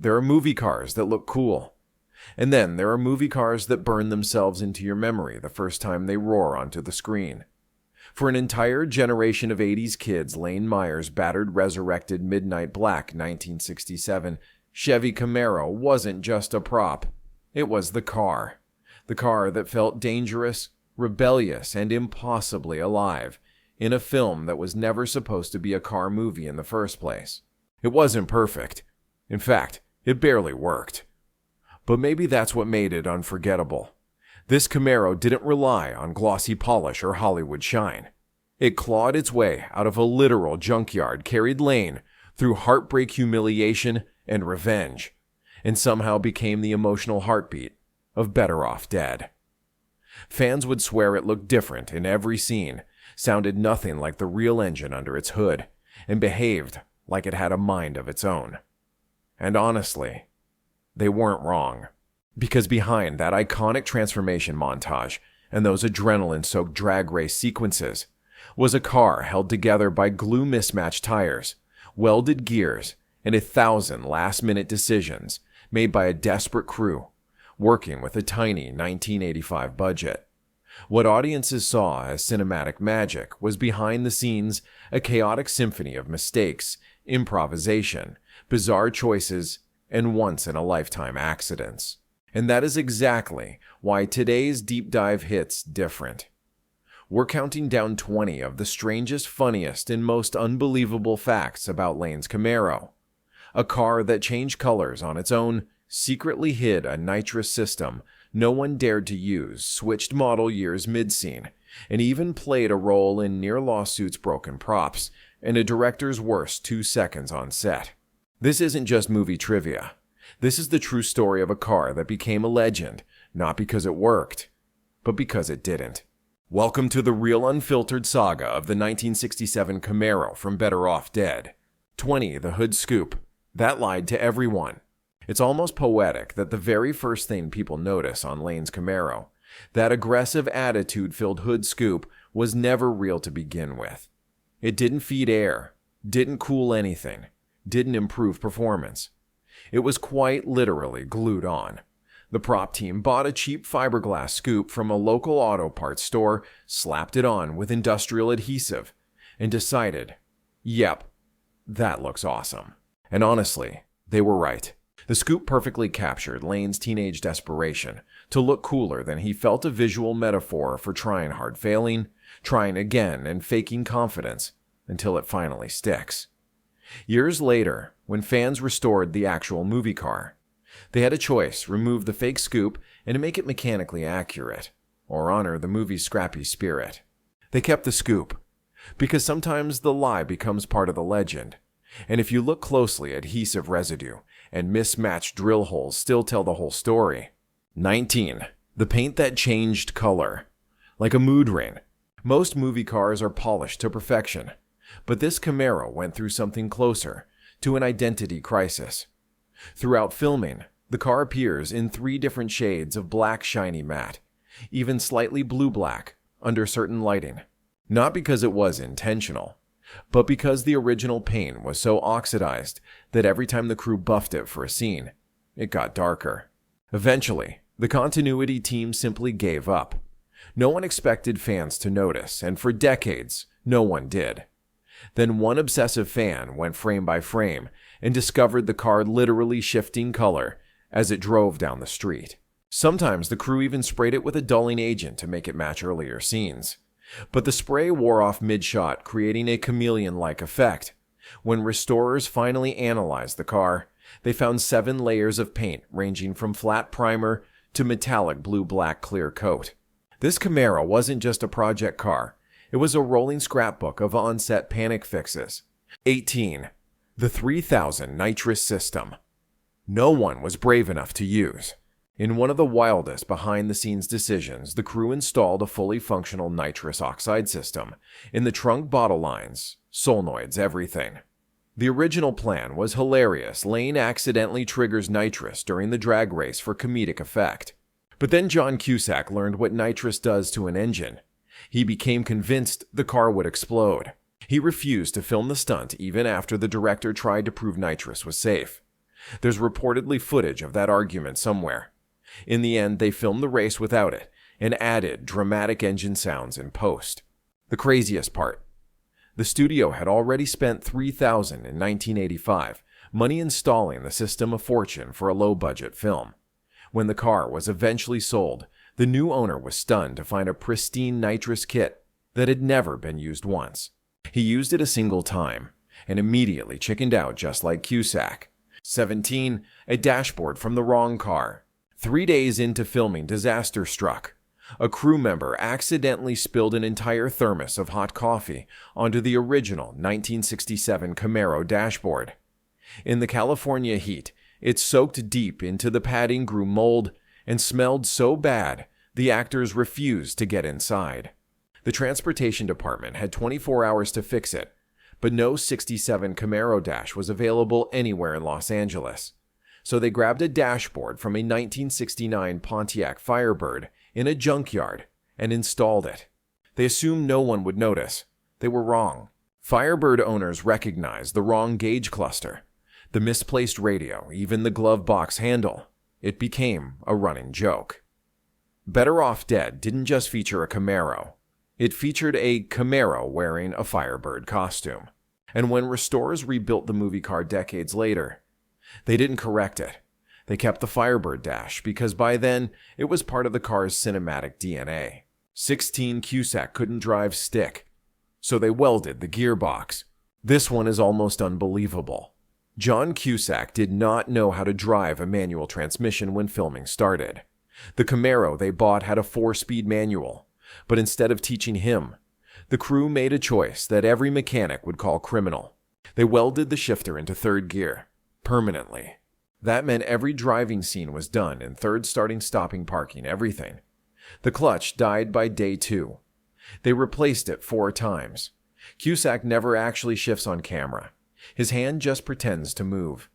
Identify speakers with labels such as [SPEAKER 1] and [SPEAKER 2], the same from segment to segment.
[SPEAKER 1] There are movie cars that look cool. And then there are movie cars that burn themselves into your memory the first time they roar onto the screen. For an entire generation of 80s kids, Lane Meyer's battered resurrected Midnight Black 1967 Chevy Camaro wasn't just a prop. It was the car. The car that felt dangerous, rebellious, and impossibly alive in a film that was never supposed to be a car movie in the first place. It wasn't perfect. In fact, it barely worked. But maybe that's what made it unforgettable. This Camaro didn't rely on glossy polish or Hollywood shine. It clawed its way out of a literal junkyard, carried Lane through heartbreak, humiliation, and revenge, and somehow became the emotional heartbeat of Better Off Dead. Fans would swear it looked different in every scene, sounded nothing like the real engine under its hood, and behaved like it had a mind of its own. And honestly, they weren't wrong. Because behind that iconic transformation montage and those adrenaline-soaked drag race sequences was a car held together by glue mismatched tires, welded gears, and 1,000 last-minute decisions made by a desperate crew working with a tiny 1985 budget. What audiences saw as cinematic magic was behind the scenes a chaotic symphony of mistakes, improvisation, bizarre choices, and once-in-a-lifetime accidents. And that is exactly why today's deep dive hits different. We're counting down 20 of the strangest, funniest, and most unbelievable facts about Lane's Camaro. A car that changed colors on its own, secretly hid a nitrous system no one dared to use, switched model years mid-scene, and even played a role in near lawsuits, broken props, and a director's worst 2 seconds on set. This isn't just movie trivia. This is the true story of a car that became a legend, not because it worked, but because it didn't. Welcome to the real unfiltered saga of the 1967 Camaro from Better Off Dead. 20, the hood scoop. That lied to everyone. It's almost poetic that the very first thing people notice on Lane's Camaro, that aggressive attitude-filled hood scoop, was never real to begin with. It didn't feed air, didn't cool anything, didn't improve performance. It was quite literally glued on. The prop team bought a cheap fiberglass scoop from a local auto parts store, slapped it on with industrial adhesive, and decided, yep, that looks awesome. And honestly, they were right. The scoop perfectly captured Lane's teenage desperation to look cooler than he felt, a visual metaphor for trying hard, failing, trying again, and faking confidence until it finally sticks. Years later, when fans restored the actual movie car, they had a choice: remove the fake scoop and make it mechanically accurate, or honor the movie's scrappy spirit. They kept the scoop, because sometimes the lie becomes part of the legend, and if you look closely, adhesive residue and mismatched drill holes still tell the whole story. 19. The paint that changed color. Like a mood ring, most movie cars are polished to perfection, but this Camaro went through something closer to an identity crisis. Throughout filming, the car appears in 3 different shades of black shiny matte, even slightly blue-black under certain lighting. Not because it was intentional, but because the original paint was so oxidized that every time the crew buffed it for a scene, it got darker. Eventually, the continuity team simply gave up. No one expected fans to notice, and for decades, no one did. Then one obsessive fan went frame by frame and discovered the car literally shifting color as it drove down the street. Sometimes the crew even sprayed it with a dulling agent to make it match earlier scenes. But the spray wore off mid-shot, creating a chameleon-like effect. When restorers finally analyzed the car, they found 7 layers of paint ranging from flat primer to metallic blue-black clear coat. This Camaro wasn't just a project car. It was a rolling scrapbook of on-set panic fixes. 18. The 3000 Nitrous system. No one was brave enough to use. In one of the wildest behind-the-scenes decisions, the crew installed a fully functional nitrous oxide system in the trunk bottle lines, solenoids, everything. The original plan was hilarious. Lane accidentally triggers nitrous during the drag race for comedic effect. But then John Cusack learned what nitrous does to an engine. He became convinced the car would explode. He refused to film the stunt even after the director tried to prove nitrous was safe. There's reportedly footage of that argument somewhere. In the end, they filmed the race without it and added dramatic engine sounds in post. The craziest part: the studio had already spent $3,000 in 1985, money installing the system a fortune for a low-budget film. When the car was eventually sold, the new owner was stunned to find a pristine nitrous kit that had never been used once. He used it a single time and immediately chickened out just like Cusack. 17. A dashboard from the wrong car. 3 days into filming, disaster struck. A crew member accidentally spilled an entire thermos of hot coffee onto the original 1967 Camaro dashboard. In the California heat, it soaked deep into the padding, grew mold, and smelled so bad the actors refused to get inside. The transportation department had 24 hours to fix it, but no 67 Camaro dash was available anywhere in Los Angeles. So they grabbed a dashboard from a 1969 Pontiac Firebird in a junkyard and installed it. They assumed no one would notice. They were wrong. Firebird owners recognized the wrong gauge cluster, the misplaced radio, even the glove box handle. It became a running joke. Better Off Dead didn't just feature a Camaro. It featured a Camaro wearing a Firebird costume. And when restorers rebuilt the movie car decades later, they didn't correct it. They kept the Firebird dash because by then it was part of the car's cinematic DNA. 16. Cusack couldn't drive stick, so they welded the gearbox. This one is almost unbelievable. John Cusack did not know how to drive a manual transmission when filming started. The Camaro they bought had a 4-speed manual, but instead of teaching him, the crew made a choice that every mechanic would call criminal. They welded the shifter into third gear, permanently. That meant every driving scene was done in third, starting, stopping, parking, everything. The clutch died by day 2. They replaced it 4 times. Cusack never actually shifts on camera. His hand just pretends to move.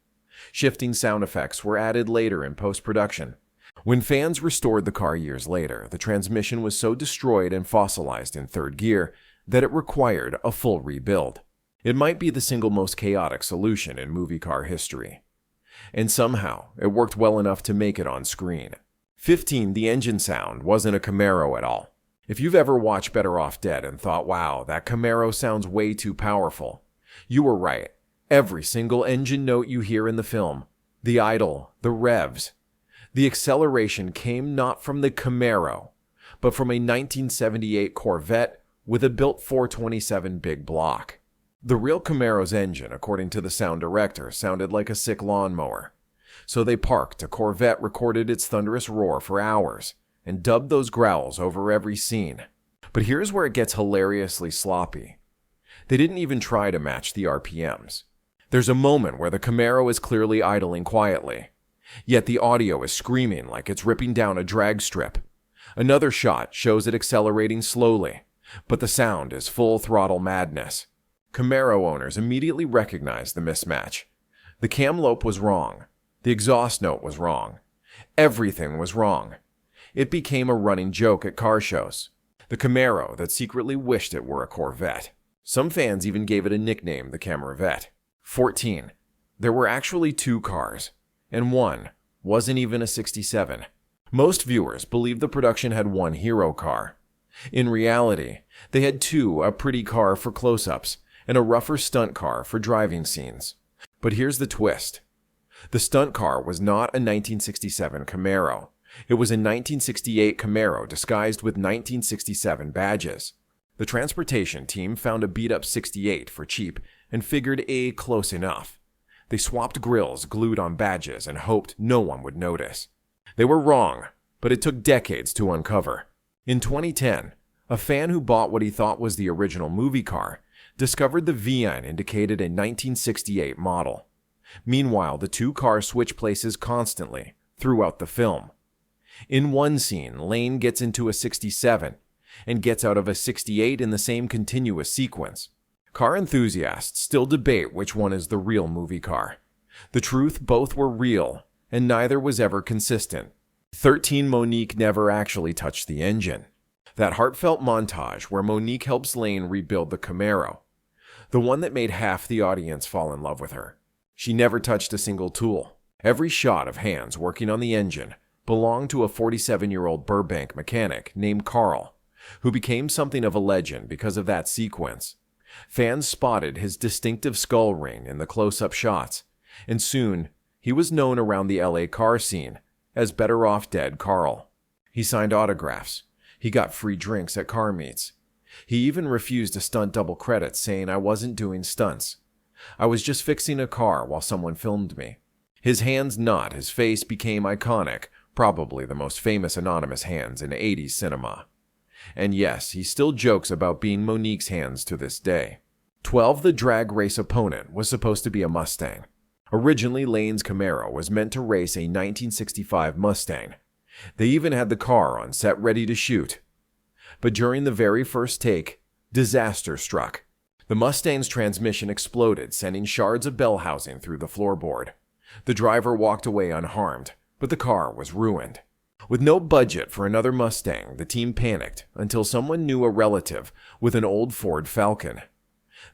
[SPEAKER 1] Shifting sound effects were added later in post-production. When fans restored the car years later, the transmission was so destroyed and fossilized in third gear that it required a full rebuild. It might be the single most chaotic solution in movie car history. And somehow, it worked well enough to make it on screen. 15. The engine sound wasn't a Camaro at all. If you've ever watched Better Off Dead and thought, wow, that Camaro sounds way too powerful, you were right. Every single engine note you hear in the film, the idle, the revs, the acceleration came not from the Camaro, but from a 1978 Corvette with a built 427 big block. The real Camaro's engine, according to the sound director, sounded like a sick lawnmower. So they parked a Corvette, recorded its thunderous roar for hours, and dubbed those growls over every scene. But here's where it gets hilariously sloppy. They didn't even try to match the RPMs. There's a moment where the Camaro is clearly idling quietly, yet the audio is screaming like it's ripping down a drag strip. Another shot shows it accelerating slowly, but the sound is full throttle madness. Camaro owners immediately recognized the mismatch. The cam lope was wrong. The exhaust note was wrong. Everything was wrong. It became a running joke at car shows. The Camaro that secretly wished it were a Corvette. Some fans even gave it a nickname, the Camarovette. 14. There were actually 2 cars, and one wasn't even a 67. Most viewers believed the production had 1 hero car. In reality, they had 2, a pretty car for close-ups and a rougher stunt car for driving scenes. But here's the twist. The stunt car was not a 1967 Camaro. It was a 1968 Camaro disguised with 1967 badges. The transportation team found a beat-up 68 for cheap and figured close enough. They swapped grills glued on badges and hoped no one would notice. They were wrong, but it took decades to uncover. In 2010, a fan who bought what he thought was the original movie car discovered the VIN indicated a 1968 model. Meanwhile, the 2 cars switch places constantly throughout the film. In one scene, Lane gets into a 67 and gets out of a 68 in the same continuous sequence. Car enthusiasts still debate which one is the real movie car. The truth, both were real, and neither was ever consistent. 13. Monique never actually touched the engine. That heartfelt montage where Monique helps Lane rebuild the Camaro, the one that made half the audience fall in love with her. She never touched a single tool. Every shot of hands working on the engine belonged to a 47-year-old Burbank mechanic named Carl, who became something of a legend because of that sequence. Fans spotted his distinctive skull ring in the close-up shots, and soon he was known around the LA car scene as Better Off Dead Carl. He signed autographs. He got free drinks at car meets. He even refused a stunt double credit, saying, "I wasn't doing stunts. I was just fixing a car while someone filmed me." His hands not, his face became iconic, probably the most famous anonymous hands in 80s cinema. And yes, he still jokes about being Monique's hands to this day. 12, the drag race opponent, was supposed to be a Mustang. Originally, Lane's Camaro was meant to race a 1965 Mustang. They even had the car on set ready to shoot. But during the very first take, disaster struck. The Mustang's transmission exploded, sending shards of bell housing through the floorboard. The driver walked away unharmed, but the car was ruined. With no budget for another Mustang, the team panicked until someone knew a relative with an old Ford Falcon.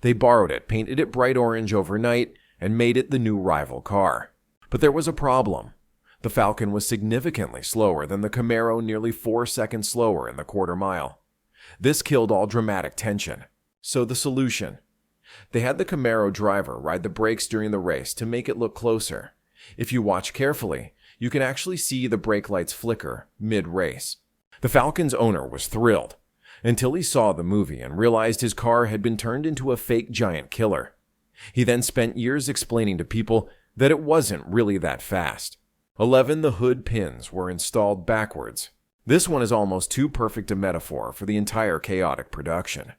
[SPEAKER 1] They borrowed it, painted it bright orange overnight, and made it the new rival car. But there was a problem. The Falcon was significantly slower than the Camaro, nearly 4 seconds slower in the quarter mile. This killed all dramatic tension. So the solution: they had the Camaro driver ride the brakes during the race to make it look closer. If you watch carefully, you can actually see the brake lights flicker mid-race. The Falcon's owner was thrilled, until he saw the movie and realized his car had been turned into a fake giant killer. He then spent years explaining to people that it wasn't really that fast. 11, the hood pins were installed backwards. This one is almost too perfect a metaphor for the entire chaotic production.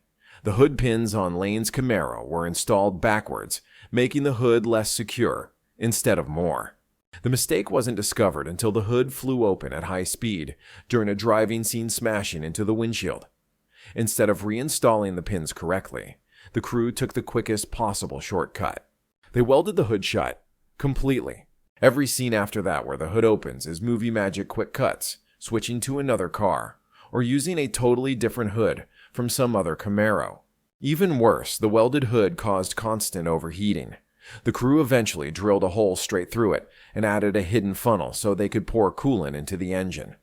[SPEAKER 1] The hood pins on Lane's Camaro were installed backwards, making the hood less secure instead of more. The mistake wasn't discovered until the hood flew open at high speed during a driving scene, smashing into the windshield. Instead of reinstalling the pins correctly, the crew took the quickest possible shortcut. They welded the hood shut completely. Every scene after that where the hood opens is movie magic quick cuts, switching to another car, or using a totally different hood from some other Camaro. Even worse, the welded hood caused constant overheating. The crew eventually drilled a hole straight through it and added a hidden funnel so they could pour coolant into the engine.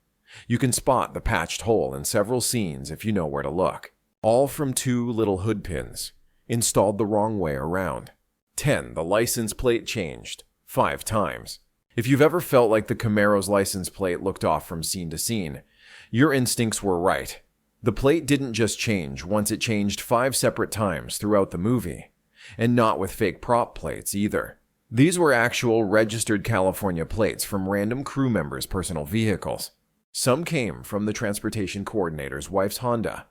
[SPEAKER 1] You can spot the patched hole in several scenes if you know where to look. All from 2 little hood pins, installed the wrong way around. 10, the license plate changed 5 times. If you've ever felt like the Camaro's license plate looked off from scene to scene, your instincts were right. The plate didn't just change once, it changed 5 separate times throughout the movie. And not with fake prop plates either. These were actual registered California plates from random crew members' personal vehicles. Some came from the transportation coordinator's wife's Honda,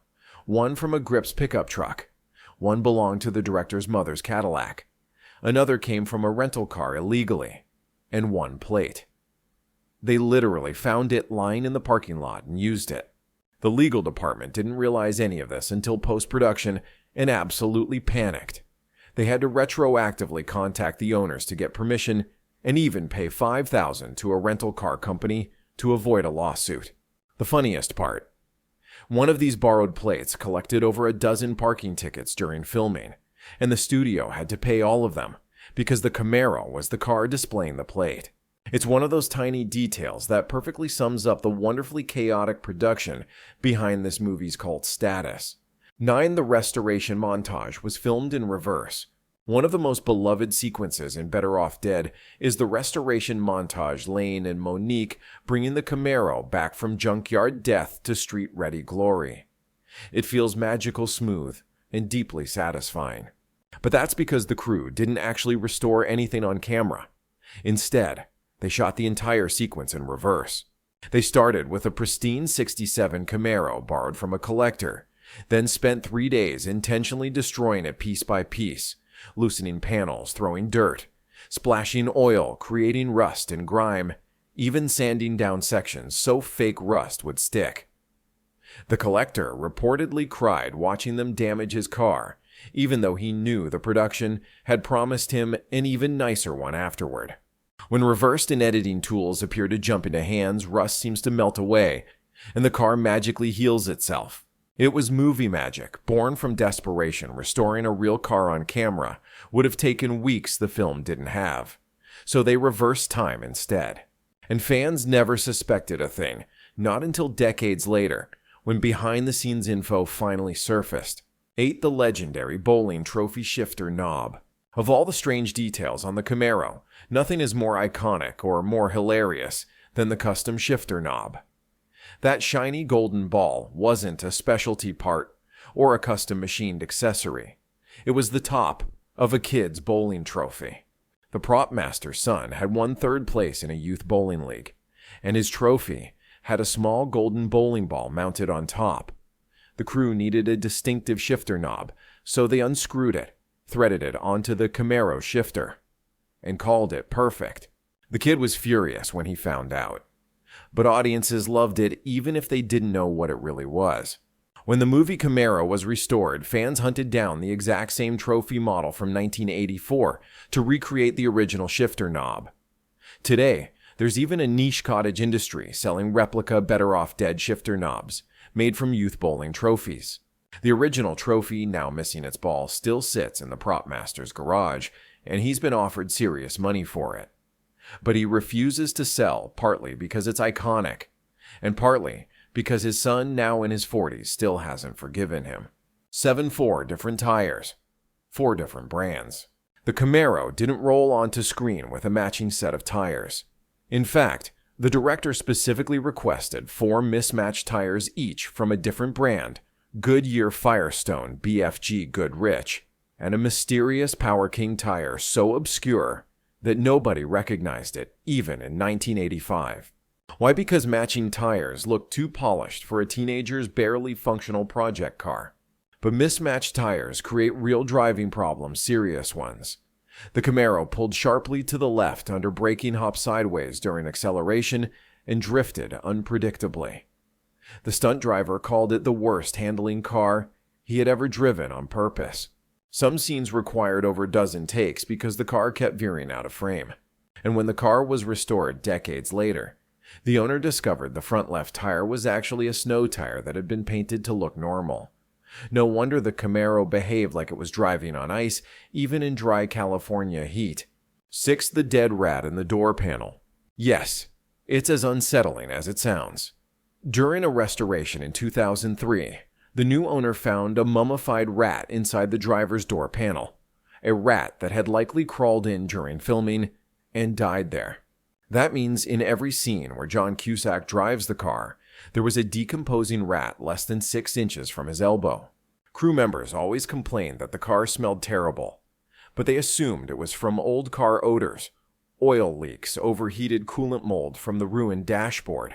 [SPEAKER 1] one from a Grips pickup truck, one belonged to the director's mother's Cadillac, another came from a rental car illegally, and one plate. They literally found it lying in the parking lot and used it. The legal department didn't realize any of this until post-production and absolutely panicked. They had to retroactively contact the owners to get permission and even pay $5,000 to a rental car company to avoid a lawsuit. The funniest part: one of these borrowed plates collected over a dozen parking tickets during filming, and the studio had to pay all of them because the Camaro was the car displaying the plate. It's one of those tiny details that perfectly sums up the wonderfully chaotic production behind this movie's cult status. 9, the restoration montage was filmed in reverse. One of the most beloved sequences in Better Off Dead is the restoration montage, Lane and Monique bringing the Camaro back from junkyard death to street-ready glory. It feels magical smooth and deeply satisfying. But that's because the crew didn't actually restore anything on camera. Instead, they shot the entire sequence in reverse. They started with a pristine '67 Camaro borrowed from a collector, then spent 3 days intentionally destroying it piece by piece, loosening panels, throwing dirt, splashing oil, creating rust and grime, even sanding down sections so fake rust would stick. The collector reportedly cried watching them damage his car, even though he knew the production had promised him an even nicer one afterward. When reversed and editing tools appear to jump into hands, rust seems to melt away, and the car magically heals itself. It was movie magic, born from desperation. Restoring a real car on camera would have taken weeks the film didn't have. so they reversed time instead. And fans never suspected a thing, not until decades later, when behind-the-scenes info finally surfaced. Ate the legendary bowling trophy shifter knob. Of all the strange details on the Camaro, nothing is more iconic or more hilarious than the custom shifter knob. That shiny golden ball wasn't a specialty part or a custom machined accessory. It was the top of a kid's bowling trophy. The prop master's son had won third place in a youth bowling league, and his trophy had a small golden bowling ball mounted on top. The crew needed a distinctive shifter knob, so they unscrewed it, threaded it onto the Camaro shifter, and called it perfect. The kid was furious when he found out, but audiences loved it even if they didn't know what it really was. When the movie Camaro was restored, fans hunted down the exact same trophy model from 1984 to recreate the original shifter knob. Today, there's even a niche cottage industry selling replica Better Off Dead shifter knobs, made from youth bowling trophies. The original trophy, now missing its ball, still sits in the prop master's garage, and he's been offered serious money for it. But he refuses to sell, partly because it's iconic, and partly because his son, now in his 40s, still hasn't forgiven him. 4 different tires, 4 different brands. The Camaro didn't roll onto screen with a matching set of tires. In fact, the director specifically requested 4 mismatched tires each from a different brand, Goodyear Firestone BFG Goodrich, and a mysterious Power King tire so obscure that nobody recognized it, even in 1985. Why? Because matching tires look too polished for a teenager's barely functional project car. But mismatched tires create real driving problems, serious ones. The Camaro pulled sharply to the left under braking hop sideways during acceleration and drifted unpredictably. The stunt driver called it the worst handling car he had ever driven on purpose. Some scenes required over a dozen takes because the car kept veering out of frame. And when the car was restored decades later, the owner discovered the front left tire was actually a snow tire that had been painted to look normal. No wonder the Camaro behaved like it was driving on ice, even in dry California heat. 6. The dead rat in the door panel. Yes, it's as unsettling as it sounds. During a restoration in 2003, the new owner found a mummified rat inside the driver's door panel, a rat that had likely crawled in during filming and died there. That means in every scene where John Cusack drives the car, there was a decomposing rat less than 6 inches from his elbow. Crew members always complained that the car smelled terrible, but they assumed it was from old car odors, oil leaks, overheated coolant mold from the ruined dashboard.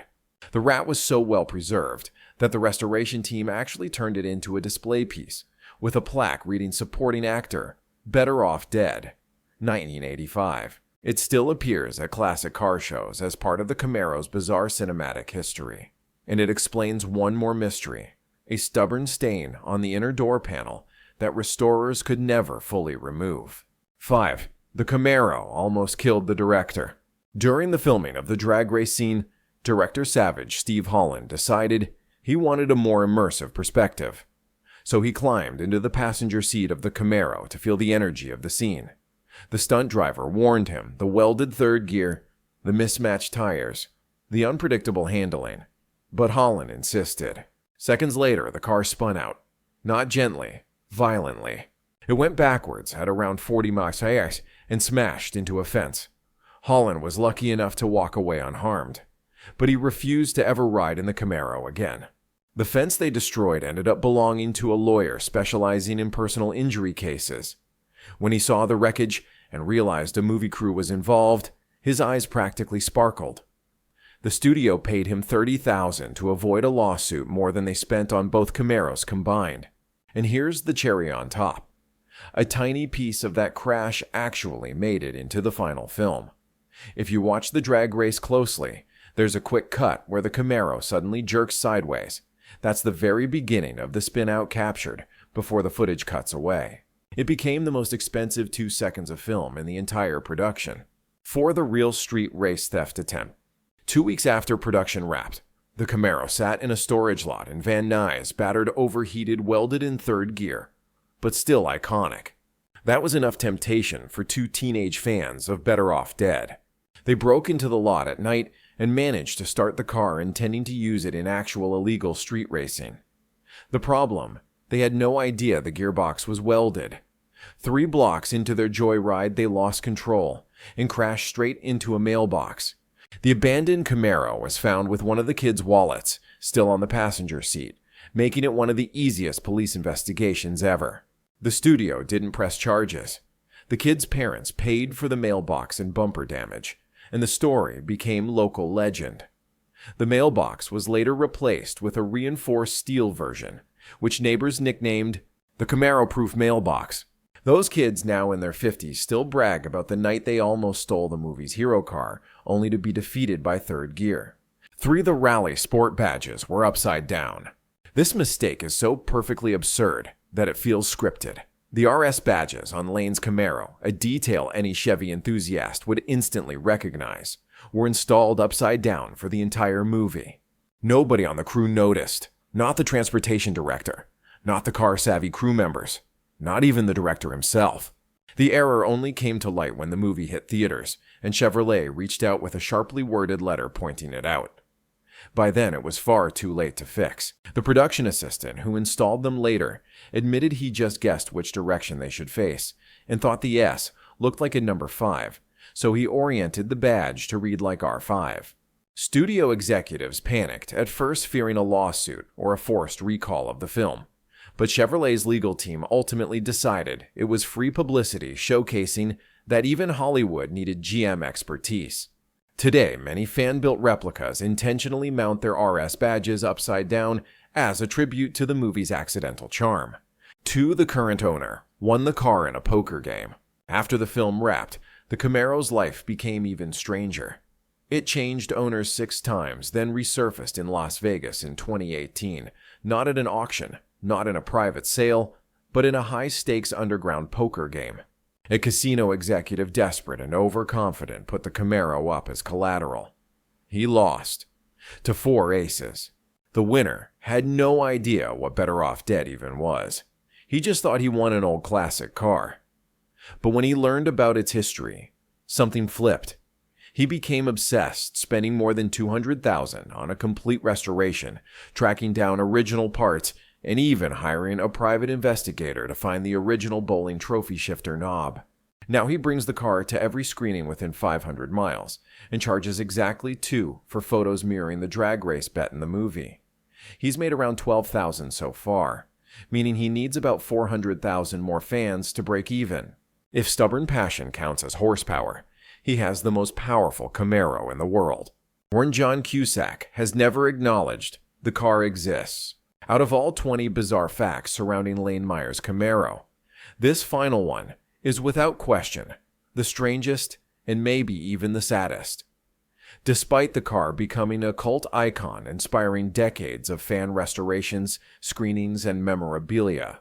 [SPEAKER 1] The rat was so well preserved that the restoration team actually turned it into a display piece with a plaque reading supporting actor, Better Off Dead, 1985. It still appears at classic car shows as part of the Camaro's bizarre cinematic history. And it explains one more mystery, a stubborn stain on the inner door panel that restorers could never fully remove. 5. The Camaro almost killed the director. During the filming of the drag race scene, director Savage Steve Holland decided he wanted a more immersive perspective. So he climbed into the passenger seat of the Camaro to feel the energy of the scene. The stunt driver warned him the welded third gear, the mismatched tires, the unpredictable handling. But Holland insisted. Seconds later, the car spun out. Not gently, violently. It went backwards at around 40 miles per hour and smashed into a fence. Holland was lucky enough to walk away unharmed, but he refused to ever ride in the Camaro again. The fence they destroyed ended up belonging to a lawyer specializing in personal injury cases. When he saw the wreckage and realized a movie crew was involved, his eyes practically sparkled. The studio paid him $30,000 to avoid a lawsuit, more than they spent on both Camaros combined. And here's the cherry on top. A tiny piece of that crash actually made it into the final film. If you watch the drag race closely, there's a quick cut where the Camaro suddenly jerks sideways. That's the very beginning of the spin-out captured before the footage cuts away. It became the most expensive 2 seconds of film in the entire production. For the real street race theft attempt. 2 weeks after production wrapped, the Camaro sat in a storage lot in Van Nuys, battered, overheated, welded in third gear, but still iconic. That was enough temptation for two teenage fans of Better Off Dead. They broke into the lot at night and managed to start the car, intending to use it in actual illegal street racing. The problem? They had no idea the gearbox was welded. 3 blocks into their joyride, they lost control and crashed straight into a mailbox. The abandoned Camaro was found with one of the kids' wallets still on the passenger seat, making it one of the easiest police investigations ever. The studio didn't press charges. The kids' parents paid for the mailbox and bumper damage, and the story became local legend. The mailbox was later replaced with a reinforced steel version, which neighbors nicknamed the Camaro-proof mailbox. Those kids, now in their 50s, still brag about the night they almost stole the movie's hero car, only to be defeated by Third Gear. 3 of the rally sport badges were upside down. This mistake is so perfectly absurd that it feels scripted. The RS badges on Lane's Camaro, a detail any Chevy enthusiast would instantly recognize, were installed upside down for the entire movie. Nobody on the crew noticed, not the transportation director, not the car-savvy crew members, not even the director himself. The error only came to light when the movie hit theaters, and Chevrolet reached out with a sharply worded letter pointing it out. By then, it was far too late to fix. The production assistant, who installed them later, admitted he just guessed which direction they should face, and thought the S looked like a number 5, so he oriented the badge to read like R5. Studio executives panicked, at first fearing a lawsuit or a forced recall of the film. But Chevrolet's legal team ultimately decided it was free publicity showcasing that even Hollywood needed GM expertise. Today, many fan-built replicas intentionally mount their RS badges upside down as a tribute to the movie's accidental charm. 2, the current owner, won the car in a poker game. After the film wrapped, the Camaro's life became even stranger. It changed owners 6 times, then resurfaced in Las Vegas in 2018, not at an auction, not in a private sale, but in a high-stakes underground poker game. A casino executive desperate and overconfident put the Camaro up as collateral. He lost to 4 aces. The winner had no idea what Better Off Dead even was. He just thought he won an old classic car. But when he learned about its history, something flipped. He became obsessed, spending more than $200,000 on a complete restoration, tracking down original parts, and even hiring a private investigator to find the original bowling trophy shifter knob. Now he brings the car to every screening within 500 miles, and charges exactly $2 for photos mirroring the drag race bet in the movie. He's made around $12,000 so far, meaning he needs about 400,000 more fans to break even. If stubborn passion counts as horsepower, he has the most powerful Camaro in the world. John Cusack has never acknowledged the car exists. Out of all 20 bizarre facts surrounding Lane Meyer's Camaro, this final one is without question the strangest and maybe even the saddest. Despite the car becoming a cult icon inspiring decades of fan restorations, screenings, and memorabilia,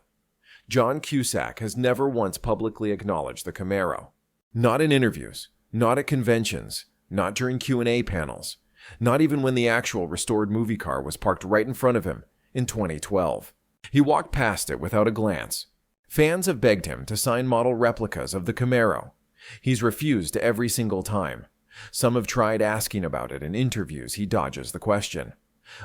[SPEAKER 1] John Cusack has never once publicly acknowledged the Camaro. Not in interviews, not at conventions, not during Q&A panels, not even when the actual restored movie car was parked right in front of him in 2012. He walked past it without a glance. Fans have begged him to sign model replicas of the Camaro. He's refused every single time. Some have tried asking about it in interviews. He dodges the question.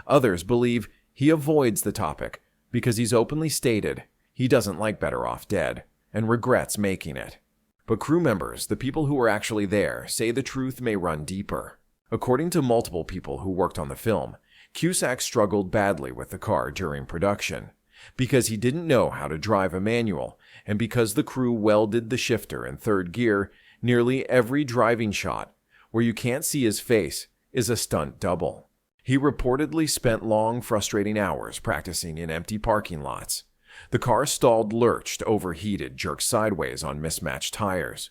[SPEAKER 1] Others believe he avoids the topic because he's openly stated he doesn't like Better Off Dead and regrets making it. But crew members, the people who were actually there, say the truth may run deeper. According to multiple people who worked on the film, Cusack struggled badly with the car during production because he didn't know how to drive a manual, and because the crew welded the shifter in third gear. Nearly every driving shot where you can't see his face is a stunt double. He reportedly spent long, frustrating hours practicing in empty parking lots. The car stalled, lurched, overheated, jerked sideways on mismatched tires.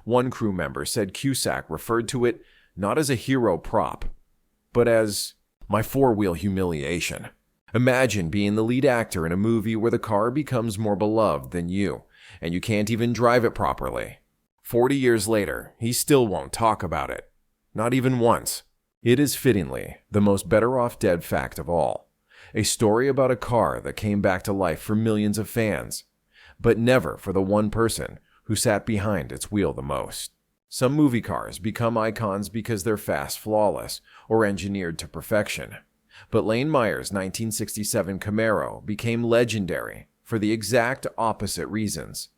[SPEAKER 1] One crew member said Cusack referred to it not as a hero prop, but as my four-wheel humiliation. Imagine being the lead actor in a movie where the car becomes more beloved than you, and you can't even drive it properly. 40 years later, he still won't talk about it. Not even once. It is fittingly the most Better Off Dead fact of all. A story about a car that came back to life for millions of fans, but never for the one person who sat behind its wheel the most. Some movie cars become icons because they're fast, flawless, or engineered to perfection. But Lane Meyer's 1967 Camaro became legendary for the exact opposite reasons.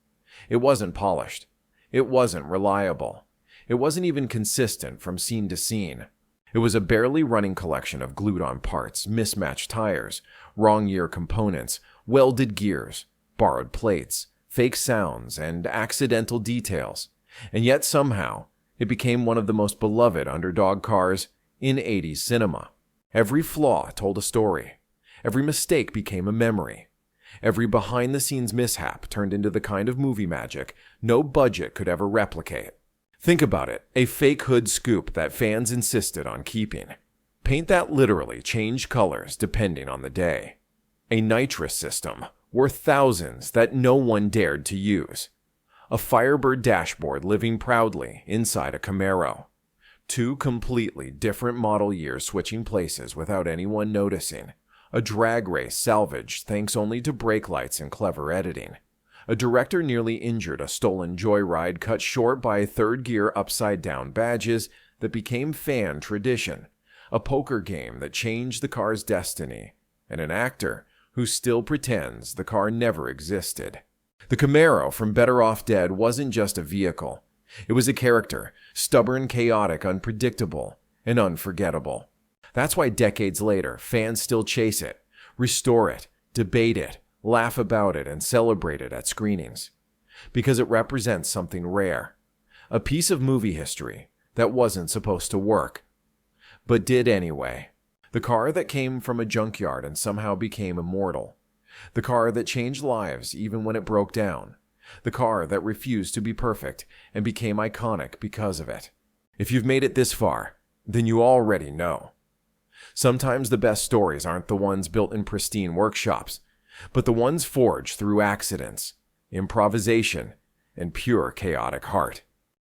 [SPEAKER 1] It wasn't polished. It wasn't reliable. It wasn't even consistent from scene to scene. It was a barely running collection of glued-on parts, mismatched tires, wrong-year components, welded gears, borrowed plates, fake sounds, and accidental details. And yet somehow, it became one of the most beloved underdog cars in 80s cinema. Every flaw told a story. Every mistake became a memory. Every behind-the-scenes mishap turned into the kind of movie magic no budget could ever replicate. Think about it, a fake hood scoop that fans insisted on keeping. Paint that literally changed colors depending on the day. A nitrous system worth thousands that no one dared to use. A Firebird dashboard living proudly inside a Camaro. Two completely different model years switching places without anyone noticing. A drag race salvaged thanks only to brake lights and clever editing. A director nearly injured a stolen joyride cut short by third-gear upside-down badges that became fan tradition. A poker game that changed the car's destiny. And an actor who still pretends the car never existed. The Camaro from Better Off Dead wasn't just a vehicle. It was a character, stubborn, chaotic, unpredictable, and unforgettable. That's why decades later, fans still chase it, restore it, debate it, laugh about it, and celebrate it at screenings. Because it represents something rare. A piece of movie history that wasn't supposed to work, but did anyway. The car that came from a junkyard and somehow became immortal. The car that changed lives even when it broke down. The car that refused to be perfect and became iconic because of it. If you've made it this far, then you already know. Sometimes the best stories aren't the ones built in pristine workshops, but the ones forged through accidents, improvisation, and pure chaotic heart.